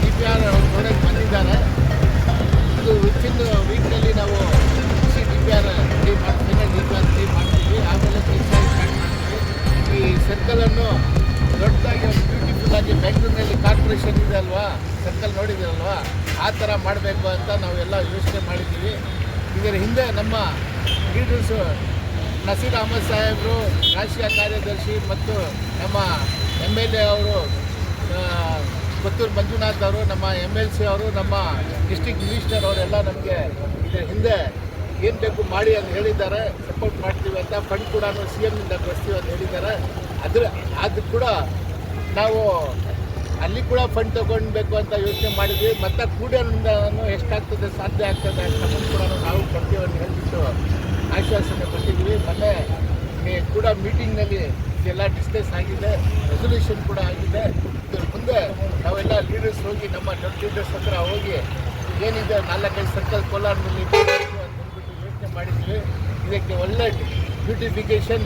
DPR ನೋಡೋಕ್ಕೆ ಬಂದಿದ್ದಾರೆ. ಇದು ವಿತಿನ್ ವೀಕ್ನಲ್ಲಿ ನಾವು DPR ರೆಡಿ ಮಾಡ್ತೀವಿ, DPR ರೆಡಿ ಮಾಡ್ತೀವಿ. ಆಮೇಲೆ ಕೆಲಸ ಸ್ಟಾರ್ಟ್ ಮಾಡ್ತೀವಿ. ಈ ಸರ್ಕಲನ್ನು ದೊಡ್ಡದಾಗಿ ಒಂದು ಬ್ಯೂಟಿಫುಲ್ಲಾಗಿ ಬೆಂಗಳೂರಿನಲ್ಲಿ ಕಾರ್ಪೊರೇಷನ್ ಇದೆ ಅಲ್ವಾ, ಸರ್ಕಲ್ ನೋಡಿದ್ದೀರಲ್ವಾ, ಆ ಥರ ಮಾಡಬೇಕು ಅಂತ ನಾವೆಲ್ಲ ಯೋಚನೆ ಮಾಡಿದ್ದೀವಿ. ಇದರ ಹಿಂದೆ ನಮ್ಮ ಲೀಡರ್ಸು ನಸೀರ್ ಅಹಮದ್ ಸಾಹೇಬರು, ರಾಷ್ಟ್ರೀಯ ಕಾರ್ಯದರ್ಶಿ, ಮತ್ತು ನಮ್ಮ MLA ಅವರು ಕೊತ್ತೂರು ಮಂಜುನಾಥ್ ಅವರು, ನಮ್ಮ MLC ಅವರು, ನಮ್ಮ ಡಿಸ್ಟ್ರಿಕ್ಟ್ ಮಿನಿಸ್ಟರ್ ಅವರೆಲ್ಲ ನಮಗೆ ಇದರ ಹಿಂದೆ ಏನು ಬೇಕು ಮಾಡಿ ಅಂತ ಹೇಳಿದ್ದಾರೆ. ಸಪೋರ್ಟ್ ಮಾಡ್ತೀವಿ ಅಂತ, ಫಂಡ್ ಕೂಡ CMನಿಂದ ಕೊಡ್ತೀವಿ ಅಂತ ಹೇಳಿದ್ದಾರೆ. ಅದು ಕೂಡ ನಾವು ಅಲ್ಲಿ ಕೂಡ ಫಂಡ್ ತೊಗೊಳ್ಬೇಕು ಅಂತ ಯೋಚನೆ ಮಾಡಿದ್ವಿ. ಮತ್ತು ಕೂಡಲಿಂದ ಎಷ್ಟಾಗ್ತದೆ, ಸಾಧ್ಯ ಆಗ್ತದೆ ಅಷ್ಟು ಫಂಡ್ ಕೂಡ ನಾವು ಕೊಡ್ತೀವಿ ಅಂತ ಹೇಳ್ಬಿಟ್ಟು ಆಶ್ವಾಸನೆ ಕೊಟ್ಟಿದ್ವಿ. ಮೊನ್ನೆ ಕೂಡ ಮೀಟಿಂಗ್ನಲ್ಲಿ ಇದೆಲ್ಲ ಡಿಸ್ಕಸ್ ಆಗಿದೆ, ರೆಸೊಲ್ಯೂಷನ್ ಕೂಡ ಆಗಿದೆ. ಇದ್ರ ಮುಂದೆ ನಾವೆಲ್ಲ ಲೀಡರ್ಸ್ ಹೋಗಿ, ನಮ್ಮ ದೊಡ್ಡ ಲೀಡರ್ಸ್ ಹತ್ರ ಹೋಗಿ ಏನಿದೆ 4-5 ಸರ್ಕಲ್ ಕೋಲಾರದಲ್ಲಿ ಮಾಡಬೇಕು ಅಂತ ಹೇಳ್ಬಿಟ್ಟು ಯೋಚನೆ ಮಾಡಿದ್ವಿ. ಇದಕ್ಕೆ ಒಳ್ಳೆ ಬ್ಯೂಟಿಫಿಕೇಷನ್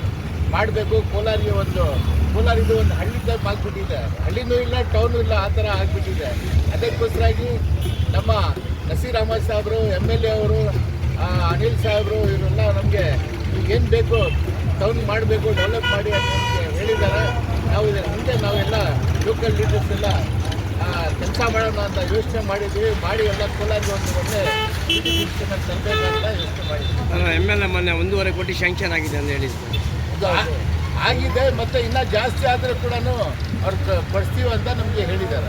ಮಾಡಬೇಕು. ಕೋಲಾರಿದು ಒಂದು ಹಳ್ಳಿ ಟೈಪ್ ಆಗಿಬಿಟ್ಟಿದೆ, ಹಳ್ಳಿನೂ ಇಲ್ಲ ಟೌನು ಇಲ್ಲ, ಆ ಥರ ಆಗಿಬಿಟ್ಟಿದೆ. ಅದಕ್ಕೋಸ್ಕರಾಗಿ ನಮ್ಮ ನಸೀರ್ ಅಹಮದ್ ಸಾಹೇಬರು, MLA ಅವರು, ಅನಿಲ್ ಸಾಹೇಬರು, ಇವರೆಲ್ಲ ನಮಗೆ ಏನು ಬೇಕು ಟೌನ್ ಮಾಡಬೇಕು, ಡೆವಲಪ್ ಮಾಡಿ ಅಂತ ನಮಗೆ ಹೇಳಿದ್ದಾರೆ. ನಾವು ಇದರ ಹಿಂದೆ ನಾವೆಲ್ಲ ಲೋಕಲ್ ಲೀಡರ್ಸ್ ಎಲ್ಲ ಕೆಲಸ ಮಾಡೋಣ ಅಂತ ಯೋಚನೆ ಮಾಡಿದ್ವಿ. ಮಾಡಿ ಎಲ್ಲ ಕೋಲಾರಿಗೆ ಒಂದು ಒಳ್ಳೆ ಬ್ಯೂಟಿಫಿಕೇಷನ್ ತರಬೇಕಂತ ಯೋಚನೆ ಮಾಡಿದ್ವಿ. MLA ಮೊನ್ನೆ 1.5 ಕೋಟಿ ಶಾಂಕ್ಷನ್ ಆಗಿದೆ ಅಂತ ಹೇಳಿದ್ರು. ಆಗಿದೆ, ಮತ್ತು ಇನ್ನೂ ಜಾಸ್ತಿ ಆದರೆ ಕೂಡ ಅವ್ರು ಕೊಡಿಸ್ತೀವಿ ಅಂತ ನಮಗೆ ಹೇಳಿದ್ದಾರೆ.